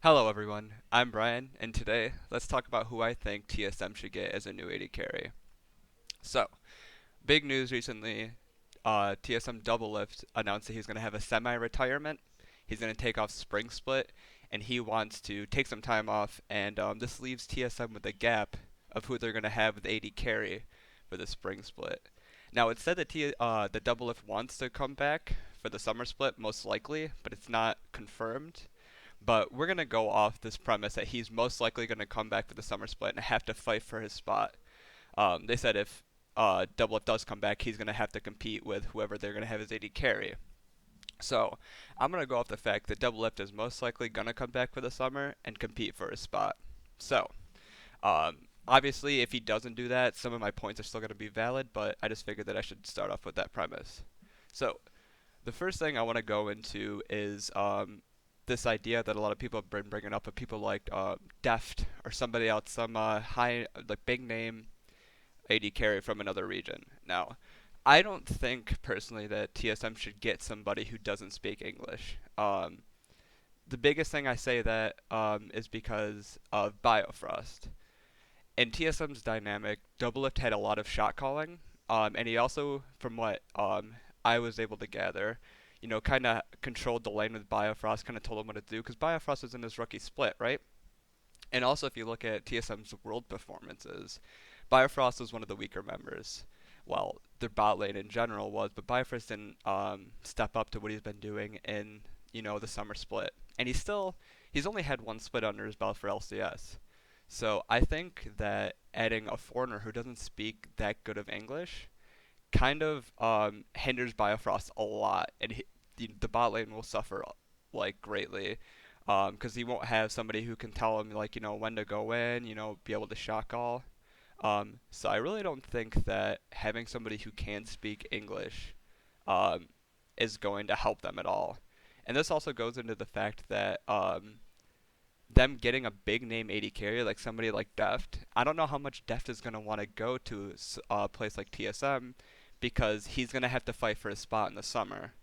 Hello everyone, I'm Brian, and today let's talk about who I think TSM should get as a new AD carry. So, big news recently, TSM Doublelift announced that he's going to have a semi-retirement. He's going to take off Spring Split, and he wants to take some time off, and this leaves TSM with a gap of who they're going to have with AD carry for the Spring Split. Now, it's said that the Doublelift wants to come back for the Summer Split, most likely, but it's not confirmed. But we're going to go off this premise that he's most likely going to come back for the summer split and have to fight for his spot. They said if Double F does come back, he's going to have to compete with whoever they're going to have as AD carry. So I'm going to go off the fact that Double Lift is most likely going to come back for the summer and compete for his spot. So, obviously, if he doesn't do that, some of my points are still going to be valid, but I just figured that I should start off with that premise. So, the first thing I want to go into is this idea that a lot of people have been bringing up of people like Deft or somebody else, some high, like big name AD carry from another region. Now, I don't think personally that TSM should get somebody who doesn't speak English. The biggest thing I say that is because of Biofrost. In TSM's dynamic, Doublelift had a lot of shot calling, and he also, from what I was able to gather, kind of controlled the lane with Biofrost, kind of told him what to do, because Biofrost was in his rookie split, right? And also, if you look at TSM's world performances, Biofrost was one of the weaker members. Well, their bot lane in general was, but Biofrost didn't step up to what he's been doing in, the summer split. And he's only had one split under his belt for LCS. So I think that adding a foreigner who doesn't speak that good of English kind of hinders Biofrost a lot, and the bot lane will suffer like greatly, because he won't have somebody who can tell him like when to go in, be able to shot call. So I really don't think that having somebody who can speak English um, is going to help them at all. And this also goes into the fact that them getting a big name AD carry like somebody like Deft, I don't know how much Deft is going to want to go to a place like TSM because he's going to have to fight for his spot in the summer.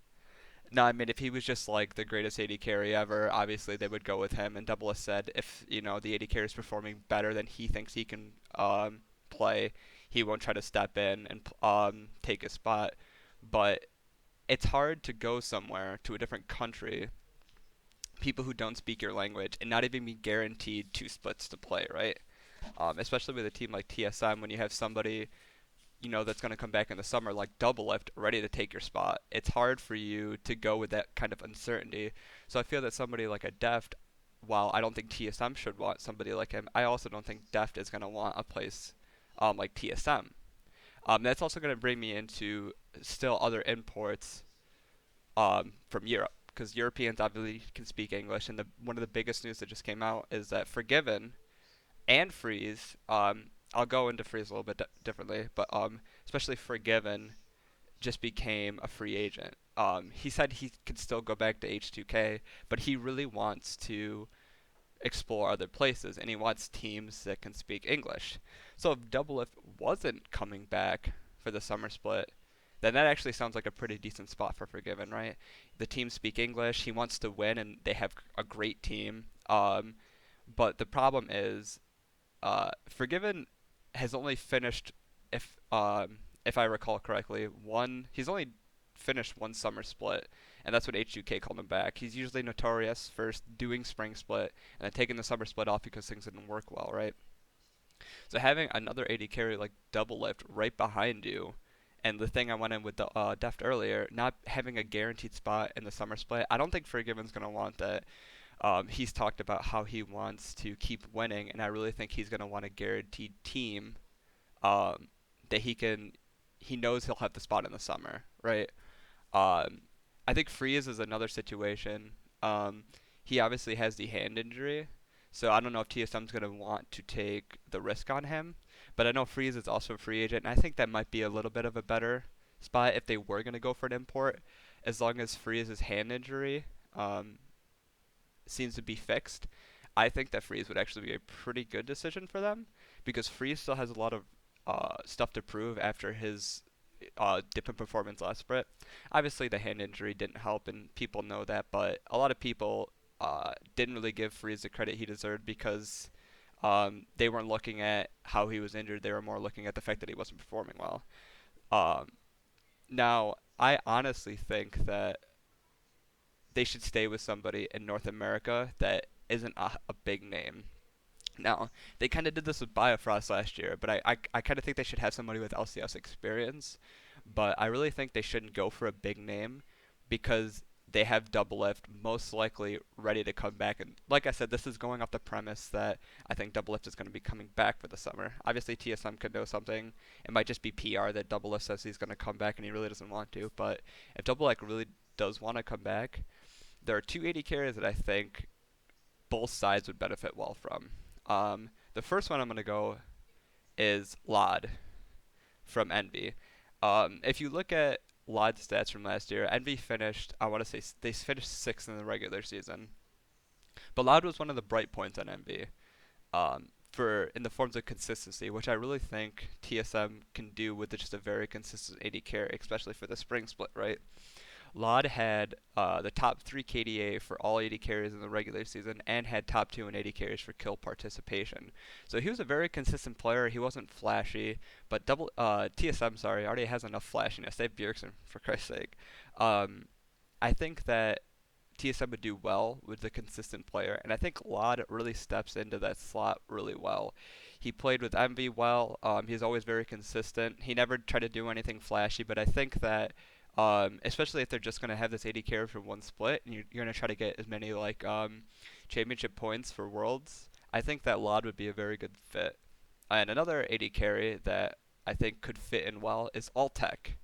Now, I mean, if he was just like the greatest AD carry ever, obviously they would go with him. And Double has said if the AD carry is performing better than he thinks he can play, he won't try to step in and take his spot. But it's hard to go somewhere to a different country, people who don't speak your language, and not even be guaranteed two splits to play, right? Especially with a team like TSM, when you have somebody that's going to come back in the summer like Double Lift ready to take your spot. It's hard for you to go with that kind of uncertainty. So I feel that somebody like a Deft, while I don't think TSM should want somebody like him, I also don't think Deft is going to want a place like TSM. That's also going to bring me into still other imports from Europe, because Europeans obviously can speak English, and one of the biggest news that just came out is that Forgiven and Freeze, I'll go into Freeze a little bit differently, but especially Forgiven just became a free agent. He said he could still go back to H2K, but he really wants to explore other places, and he wants teams that can speak English. So if Double If wasn't coming back for the summer split, then that actually sounds like a pretty decent spot for Forgiven, right? The teams speak English, he wants to win, and they have a great team. But the problem is, Forgiven has only finished, if I recall correctly, one. He's only finished one summer split, and that's what H2K called him back. He's usually notorious for doing spring split and then taking the summer split off because things didn't work well, right? So having another AD carry like Double Lift right behind you, and the thing I went in with the Deft earlier, not having a guaranteed spot in the summer split, I don't think Forgiven's gonna want that. He's talked about how he wants to keep winning, and I really think he's going to want a guaranteed team um, that he knows he'll have the spot in the summer, right? Um, I think Freeze is another situation. He obviously has the hand injury, so I don't know if TSM's going to want to take the risk on him. But I know Freeze is also a free agent, and I think that might be a little bit of a better spot if they were going to go for an import, as long as Freeze's hand injury seems to be fixed. I think that Freeze would actually be a pretty good decision for them because Freeze still has a lot of stuff to prove after his dip in performance last split. Obviously, the hand injury didn't help, and people know that, but a lot of people didn't really give Freeze the credit he deserved because they weren't looking at how he was injured. They were more looking at the fact that he wasn't performing well. Um, Now, I honestly think that they should stay with somebody in North America that isn't a big name. Now, they kind of did this with Biofrost last year, but I kind of think they should have somebody with LCS experience. But I really think they shouldn't go for a big name because they have Double Lift most likely ready to come back. And like I said, this is going off the premise that I think Double Lift is going to be coming back for the summer. Obviously, TSM could know something. It might just be PR that Double Lift says he's going to come back and he really doesn't want to. But if Double Lift really does want to come back, there are two AD carries that I think both sides would benefit well from. The first one I'm going to go is Lod from Envy. If you look at Lod's stats from last year, Envy finished, I want to say, they finished sixth in the regular season. But Lod was one of the bright points on Envy for in the forms of consistency, which I really think TSM can do with just a very consistent AD carry, especially for the spring split, right? Lod had the top 3 KDA for all 80 carries in the regular season and had top 2 in 80 carries for kill participation. So he was a very consistent player. He wasn't flashy, but TSM, sorry, already has enough flashiness. They have Bjergsen, for Christ's sake. Um, I think that TSM would do well with the consistent player, and I think Lod really steps into that slot really well. He played with Envy well. He's always very consistent. He never tried to do anything flashy, but I think that especially if they're just going to have this 80 carry for one split, and you're going to try to get as many like championship points for worlds, I think that Lod would be a very good fit. And another 80 carry that I think could fit in well is Altec.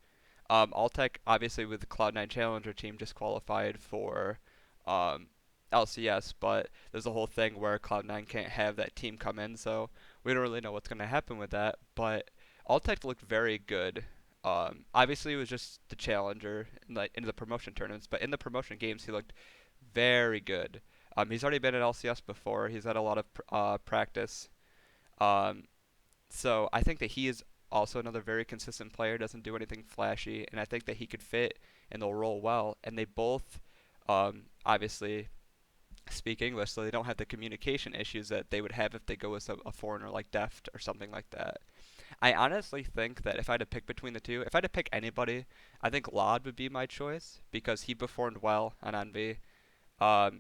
Altec, obviously, with the Cloud9 Challenger team, just qualified for um, LCS, but there's a whole thing where Cloud9 can't have that team come in, so we don't really know what's going to happen with that. But Altec looked very good. Obviously, it was just the Challenger in the promotion tournaments, but in the promotion games, he looked very good. He's already been at LCS before. He's had a lot of practice. Um, so I think that he is also another very consistent player, doesn't do anything flashy, and I think that he could fit and they'll roll well. And they both obviously speak English, so they don't have the communication issues that they would have if they go with a foreigner like Deft or something like that. I honestly think that if I had to pick between the two, if I had to pick anybody, I think Lod would be my choice because he performed well on Envy.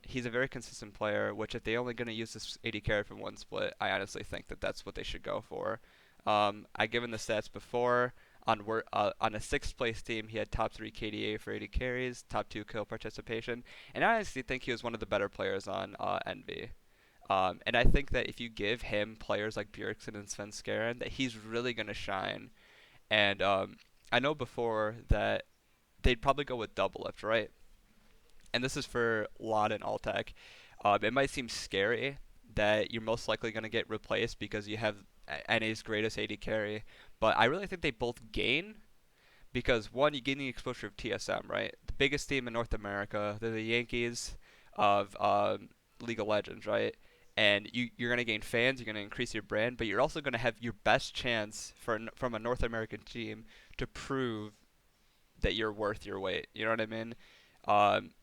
He's a very consistent player, which if they're only going to use this 80 carry from one split, I honestly think that that's what they should go for. I given the stats before. On a sixth place team, he had top 3 KDA for 80 carries, top 2 kill participation, and I honestly think he was one of the better players on Envy. And I think that if you give him players like Bjergsen and Svenskeren, that he's really going to shine. And I know before that they'd probably go with double lift, right? And this is for Lod and Altec. It might seem scary that you're most likely going to get replaced because you have NA's greatest AD carry, but I really think they both gain because one, you gain the exposure of TSM, right? The biggest team in North America, they're the Yankees of League of Legends, right? And you're going to gain fans, you're going to increase your brand, but you're also going to have your best chance from a North American team to prove that you're worth your weight. You know what I mean?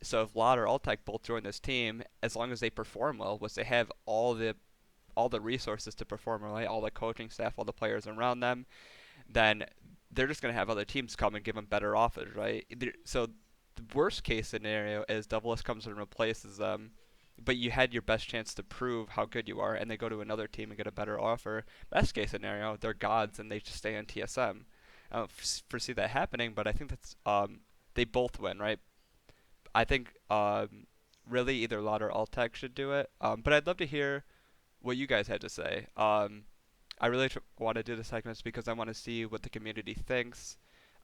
So if Lot or Altec both join this team, as long as they perform well, which they have all the resources to perform well, right? All the coaching staff, all the players around them, then they're just gonna have other teams come and give them better offers, right? So the worst case scenario is Double S comes and replaces them, but you had your best chance to prove how good you are, and they go to another team and get a better offer. Best case scenario, they're gods and they just stay on TSM. I don't foresee that happening, but I think that's they both win, right? I think really either Lot or Altec should do it. But I'd love to hear what you guys had to say. I really want to do the segments because I want to see what the community thinks.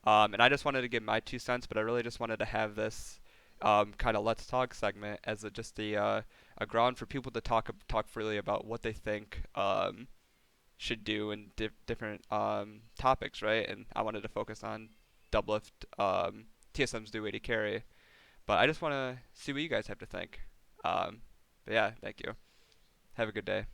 And I just wanted to give my 2 cents, but I really just wanted to have this kind of let's talk segment as a ground for people to talk freely about what they think should do in different topics, right? And I wanted to focus on doublift, TSM's do 80 carry, but I just want to see what you guys have to think. But yeah, thank you. Have a good day.